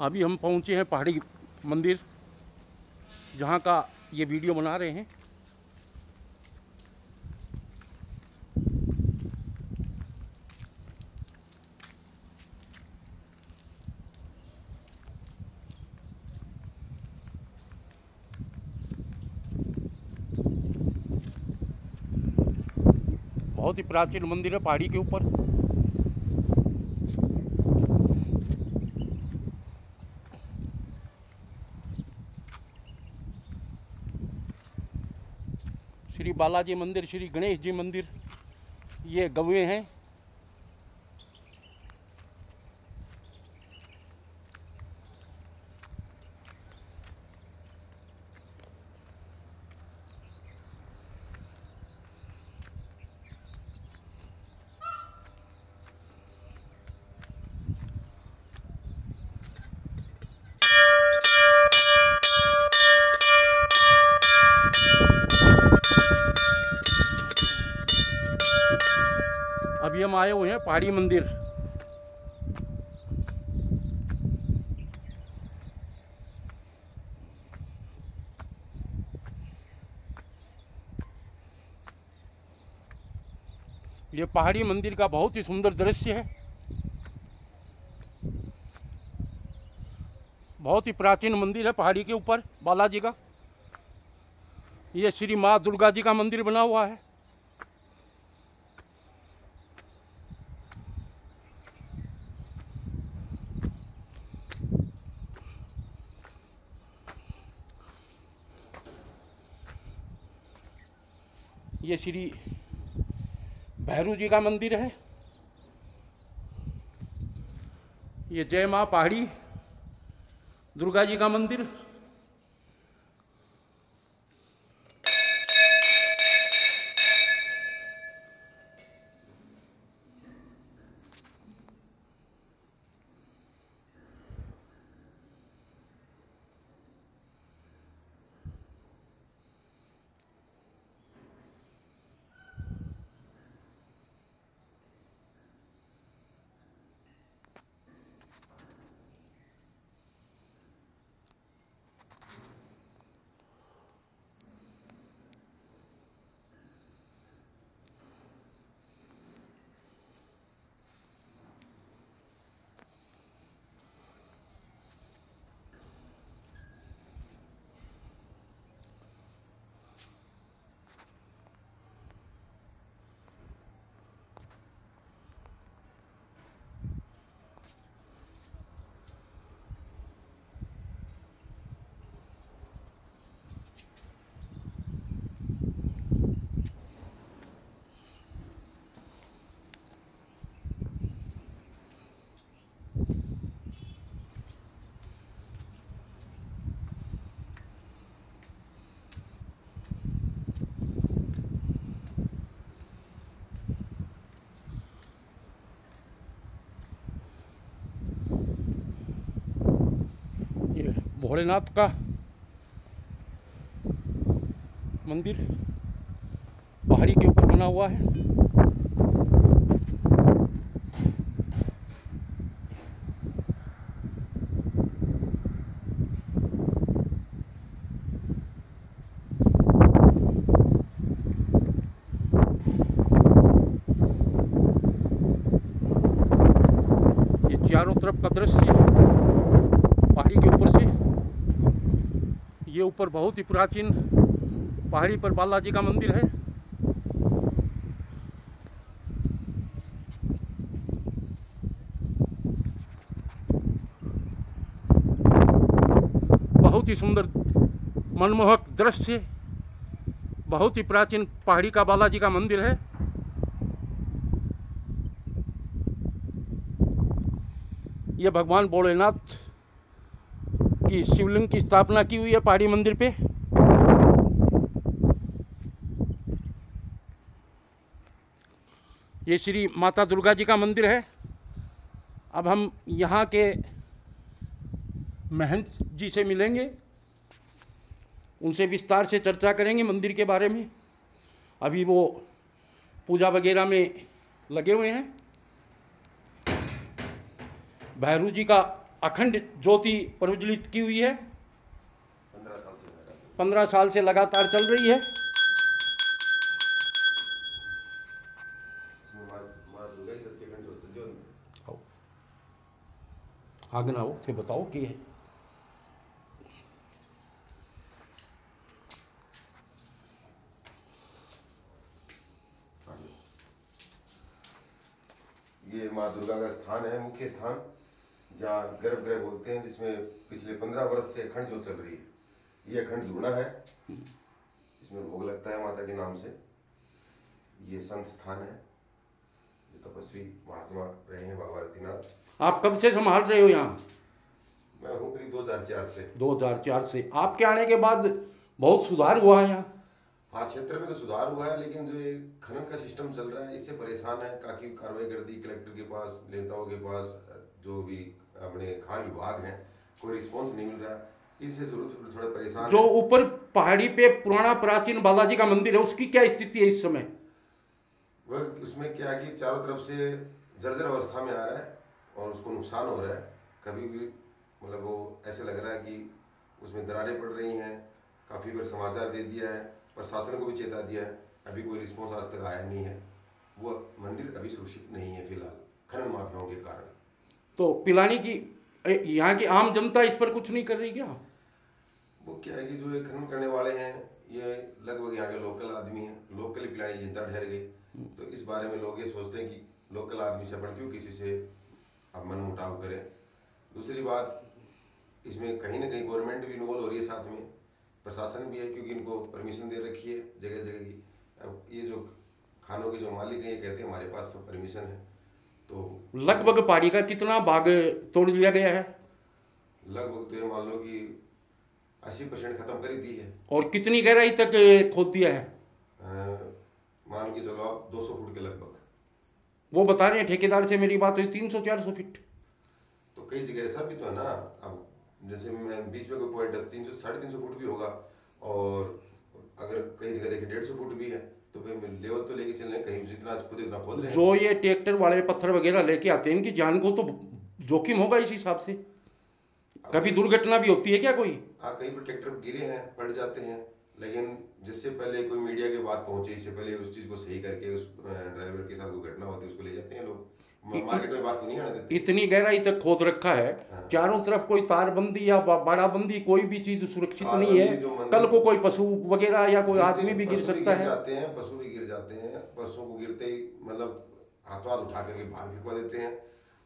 अभी हम पहुंचे हैं पहाड़ी मंदिर, जहां का ये वीडियो बना रहे हैं। बहुत ही प्राचीन मंदिर है पहाड़ी के ऊपर। श्री बालाजी मंदिर, श्री गणेश जी मंदिर, ये गवे हैं। अभी हम आए हुए हैं पहाड़ी मंदिर। ये पहाड़ी मंदिर का बहुत ही सुंदर दृश्य है। बहुत ही प्राचीन मंदिर है पहाड़ी के ऊपर बालाजी का। ये श्री माँ दुर्गा जी का मंदिर बना हुआ है। ये श्री भैरू जी का मंदिर है। ये जय माँ पहाड़ी दुर्गा जी का मंदिर। भोलेनाथ का मंदिर पहाड़ी के ऊपर बना हुआ है। ये चारों तरफ का दृश्य पहाड़ी के ऊपर से। ये ऊपर बहुत ही प्राचीन पहाड़ी पर बालाजी का मंदिर है। बहुत ही सुंदर मनमोहक दृश्य, बहुत ही प्राचीन पहाड़ी का बालाजी का मंदिर है। ये भगवान भोलेनाथ की शिवलिंग की स्थापना की हुई है पहाड़ी मंदिर पे। ये श्री माता दुर्गा जी का मंदिर है। अब हम यहाँ के महंत जी से मिलेंगे, उनसे विस्तार से चर्चा करेंगे मंदिर के बारे में। अभी वो पूजा वगैरह में लगे हुए हैं। भैरू जी का अखंड ज्योति प्रज्वलित की हुई है, 15 साल से 15 साल से लगातार चल रही है। इसमें माँ दुर्गा ही सबके अखंड ज्योति जो आगे ना हो थे बताओ कि है। ये माँ दुर्गा का स्थान है, मुख्य स्थान, जहाँ गर्भगृह बोलते हैं, जिसमें पिछले 15 वर्ष से अखंड ज्योत चल रही है। ये अखंड जुड़ा है, इसमें भोग लगता है माता के नाम से। ये संत स्थान है, जो तपस्वी महात्मा रहे हैं बाबा आदित्यनाथ। आप कब से संभाल रहे हो यहाँ? मैं हूँ करीब 2004 से। 2004 से। आपके आने के बाद बहुत सुधार हुआ है यहाँ? हाँ, क्षेत्र में तो सुधार हुआ है, लेकिन जो ये खनन का सिस्टम चल रहा है इससे परेशान है। काफी कार्रवाई कर दी कलेक्टर के पास, नेताओं के पास, जो भी अपने खान विभाग हैं, कोई रिस्पॉन्स नहीं मिल रहा। इससे जरूर थोड़ा परेशान जो है। ऊपर पहाड़ी पे पुराना प्राचीन बालाजी का मंदिर है, उसकी क्या स्थिति है इस समय? वह उसमें क्या है कि चारों तरफ से जर्जर अवस्था में आ रहा है और उसको नुकसान हो रहा है। कभी भी मतलब वो ऐसे लग रहा है कि उसमें दरारें पड़ रही हैं। काफ़ी बार समाचार दे दिया है, प्रशासन को भी चेता दिया है, अभी कोई रिस्पॉन्स आज तक आया नहीं है। वो मंदिर अभी सुरक्षित नहीं है फिलहाल, खनन माफियाओं के कारण। तो पिलानी की यहाँ की आम जनता इस पर कुछ नहीं कर रही क्या? वो क्या है कि जो ये खनन करने वाले हैं, ये लगभग यहाँ के लोकल आदमी हैं, लोकल पिलानी जनता ठहर गई। तो इस बारे में लोग ये सोचते हैं कि लोकल आदमी से अपन क्यों किसी से अब मन मुटाव करें। दूसरी बात, इसमें कहीं ना कहीं गवर्नमेंट भी इन्वॉल्व हो रही है, साथ में प्रशासन भी है, क्योंकि इनको परमिशन दे रखी है जगह जगह की। अब ये जो खानों के जो मालिक हैं, ये कहते हैं हमारे पास सब परमिशन है। तो लगभग पहाड़ी का कितना भाग तोड़ दिया गया है? लगभग तो ये मान लो कि 80% खत्म कर ही दी है। और कितनी गहराई तक खोद दिया है? मान के चलो आप 200 फुट के लगभग। वो बता रहे हैं ठेकेदार से मेरी बात हुई 300-400 फीट। तो कई जगह ऐसा भी तो है ना, अब जैसे मैं बीच में कोई पॉइंट है 300 350 फुट भी होगा, और अगर कई जगह देखें 150 फुट भी है, तो फिर लेवल तो लेके चल रहे हैं, कहीं जितना खुद इतना खोद रहे हैं। जो ये ट्रैक्टर वाले पत्थर वगैरह लेके आते हैं, इनकी जान को तो जोखिम होगा इस हिसाब से। कभी दुर्घटना भी होती है क्या कोई? हाँ, कई बार ट्रैक्टर गिरे हैं, पड़ जाते हैं, लेकिन जिससे पहले कोई मीडिया के बात पहुंचे, इससे पहले उस चीज को सही करके उस ड्राइवर के साथ कोई घटना होती है उसको ले जाते हैं लोग, मार्केट में बात को नहीं आने देते। इतनी गहराई तक खोद रखा है। हाँ। चारों तरफ कोई तारबंदी या बाड़ाबंदी, कोई भी चीज सुरक्षित नहीं है। कल को कोई पशु वगैरह या कोई आदमी भी गिर सकता है। जाते हैं, पशु भी गिर जाते हैं। पशुओं को गिरते ही मतलब हाथों हाथ उठा करके बाहर फेंकवा देते हैं।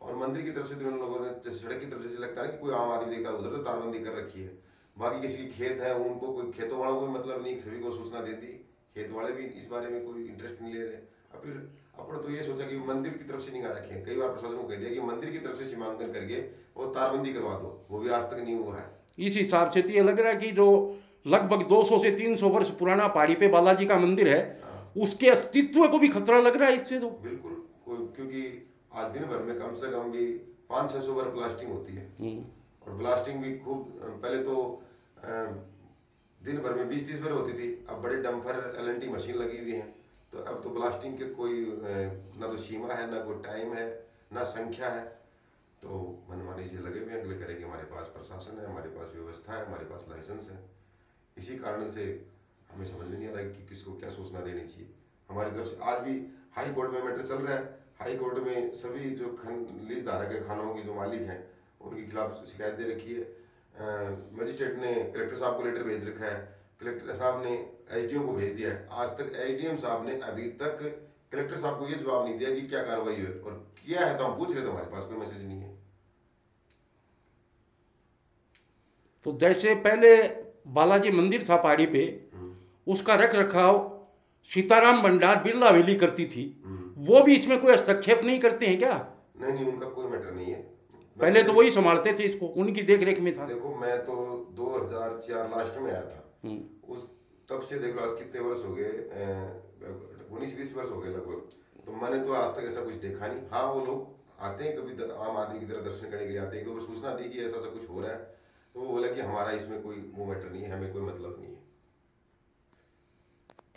और मंदिर की तरफ से तो उन लोगों ने, जैसे सड़क की तरफ से लगता है कि कोई आम आदमी देखता है, उधर तो तारबंदी कर रखी है। बाकी किसी की खेत है, उनको कोई खेतों वालों को मतलब नहीं, सभी को सूचना दे दी, खेत वाले भी इस बारे में कोई इंटरेस्ट नहीं ले रहे। अब फिर अपन तो ये सोचा कि मंदिर की तरफ से निगाह रखें। कई बार प्रशासन को कह दिया कि मंदिर की तरफ से सीमांकन करके वो तारबंदी करवा दो, वो भी आज तक नहीं हुआ है। इस हिसाब से तो ये लग रहा है कि जो लगभग 200 से 300 वर्ष पुराना पहाड़ी पे बालाजी का मंदिर है, उसके अस्तित्व को भी खतरा लग रहा है इससे। तो बिल्कुल, क्योंकि आज दिन भर में कम से कम भी 500-600 बार ब्लास्टिंग होती है, और ब्लास्टिंग भी खूब। पहले तो दिन भर में 20-30 बार होती थी, अब बड़े डंपर LNT मशीन लगी हुई हैं, तो अब तो ब्लास्टिंग के कोई ना तो सीमा है, ना कोई टाइम है, ना संख्या है। तो मनमानी से लगे हुए हैं, अगले करेंगे। हमारे पास प्रशासन है, हमारे पास व्यवस्था है, हमारे पास लाइसेंस है। इसी कारण से हमें समझ में नहीं आ रहा है कि किसको क्या सूचना देनी चाहिए। हमारी तरफ से आज भी हाई कोर्ट में मैटर चल रहा है। हाई कोर्ट में सभी जो लीज धारक है, खानों के जो मालिक हैं, उनके खिलाफ शिकायत दे रखी है। मजिस्ट्रेट ने कलेक्टर साहब को लेटर भेज रखा है, कलेक्टर साहब ने SDM को भेज दिया है। आज तक SDM साहब ने अभी तक कलेक्टर साहब को ये जवाब नहीं दिया कि क्या कार्रवाई हुई, और किया है तो हम पूछ रहे थे, हमारे पास कोई मैसेज नहीं है। तो जैसे पहले बालाजी मंदिर था पहाड़ी पे, उसका रख रखाव सीताराम भंडार बिरला हवेली करती थी, वो भी इसमें कोई हस्तक्षेप नहीं करते हैं क्या? नहीं, उनका कोई मैटर नहीं है। पहले तो वही संभालते थे इसको, उनकी देख रेख में था। देखो, मैं तो 2004 लास्ट में आया था, उस तब से देख लो आज कितने वर्ष हो गए, 19-20 वर्ष हो गए लगभग। तो मैंने तो आज तक ऐसा कुछ देखा नहीं। हाँ, वो लोग आते हैं कभी आम आदमी की तरह दर्शन करने के लिए आते हैं, 1-2 बार सूचना दी कि ऐसा ऐसा कुछ हो रहा है, तो वो बोला कि हमारा इसमें कोई वो मैटर नहीं है, हमें कोई मतलब नहीं है।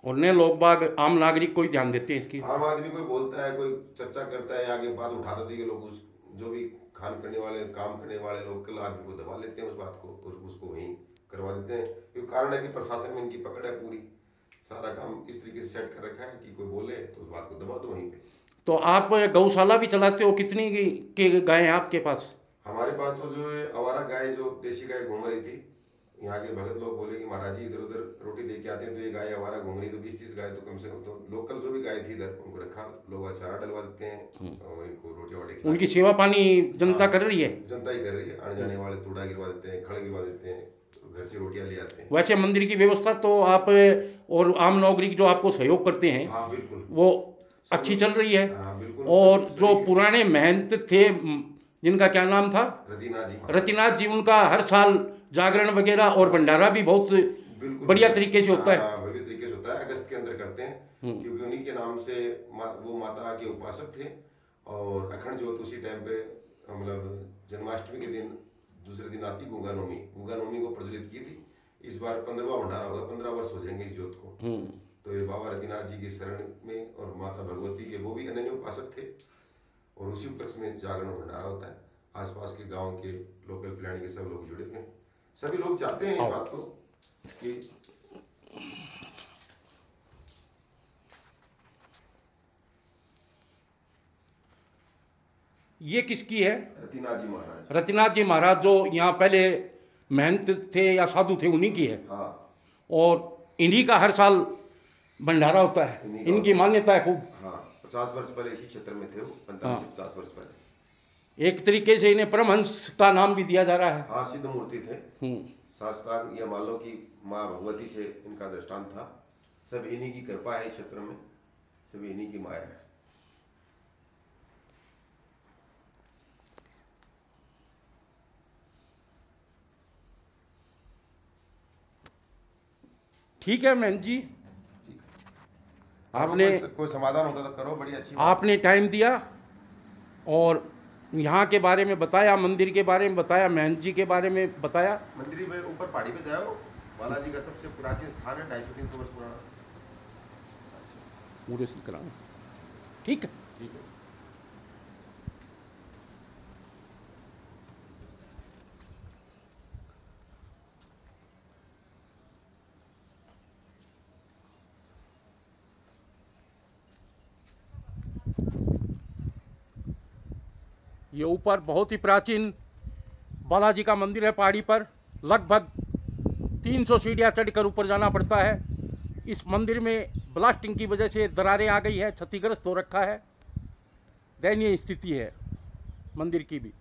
और नए लोग बाग, आम नागरिक कोई ध्यान देते हैं इसकी? आम आदमी कोई बोलता है, कोई चर्चा करता है, आगे बात उठाता है, ये लोग उस जो भी खान करने वाले, काम करने वाले लोकल आदमी को दबा लेते हैं उस बात को, उसको वहीं करवा देते हैं। क्योंकि कारण है कि प्रशासन में इनकी पकड़ है पूरी, सारा काम इस तरीके से सेट कर रखा है कि कोई बोले तो उस बात को दबा दो वहीं पे। तो आप गौशाला भी चलाते हो, कितनी के गाय हैं आपके पास? हमारे पास तो जो है आवारा गाय, जो देसी गाय घूम रही थी, यहाँ के भगत लोग बोले कि महाराज जी इधर उधर रोटी दे के आते हैं तो ये गाय आवारा घूम रही, तो 20-30 गाय तो कम से कम, तो लोकल जो भी गाय थी इधर उनको रखा, लोग चारा डलवा देते हैं और इनको रोटी वोटी, उनकी सेवा पानी जनता कर रही है? जनता ही कर रही है। आने जाने वाले तूड़ा गिरवा देते हैं, खड़ गिरवा देते हैं, घर से रोटियां ले आते हैं। वैसे मंदिर की व्यवस्था तो आप और आम नागरिक जो आपको सहयोग करते हैं, हाँ बिल्कुल, वो अच्छी चल रही है। हाँ बिल्कुल। और जो पुराने महंत थे, जिनका क्या नाम था, रतिनाथ जी, उनका हर साल जागरण वगैरह और भंडारा भी बहुत बढ़िया तरीके से होता है। भव्य तरीके से होता है, अगस्त के अंदर करते हैं, क्योंकि उन्हीं के नाम से वो माता के उपासक थे। और अखंड ज्योत उसी टाइम पे, मतलब जन्माष्टमी के दिन दूसरे दिन आती गंगा नवमी को प्रज्वलित की थी। इस बार 15वां भंडारा होगा, 15 वर्ष हो जाएंगे इस ज्योत को। तो ये बाबा रतिनाथ जी की शरण में और माता भगवती के, वो भी अनन्य उपासक थे, और उसी उपलक्ष्य में जागरण भंडारा होता है। आसपास के गांव के लोकल प्लानिंग के सब लोग जुड़े हुए हैं, सभी लोग चाहते हैं इस बात को कि ये किसकी है? रतिनाथ जी महाराज। रतिनाथ जी महाराज जो यहाँ पहले महंत थे या साधु थे, उन्हीं की है। हाँ। और इन्हीं का हर साल भंडारा होता है, इनकी मान्यता है खूब। हाँ, 50 वर्ष पहले इसी क्षेत्र में थे वो, 45 से 50 वर्ष पहले। एक तरीके से इन्हें परमहंस का नाम भी दिया जा रहा है। हाँ, सिद्ध मूर्ति थे, शास्त्रांग, या मान लो कि माँ भगवती से इनका दृष्टांत था। सब इन्हीं की कृपा है इस क्षेत्र में, सब इन्हीं की माया है। ठीक है महंत जी, आपने कोई समाधान होता तो करो, बड़ी अच्छी आपने टाइम दिया और यहाँ के बारे में बताया, मंदिर के बारे में बताया, महंत जी के बारे में बताया। मंदिर में ऊपर पहाड़ी पे जाओ, बालाजी का सबसे प्राचीन स्थान है, 250-300 वर्ष पुराना। पूरे से कराना, ठीक है? ठीक है। ये ऊपर बहुत ही प्राचीन बालाजी का मंदिर है, पहाड़ी पर लगभग 300 सीढ़ियाँ चढ़कर ऊपर जाना पड़ता है। इस मंदिर में ब्लास्टिंग की वजह से दरारें आ गई है, क्षतिग्रस्त हो रखा है, दयनीय स्थिति है मंदिर की भी।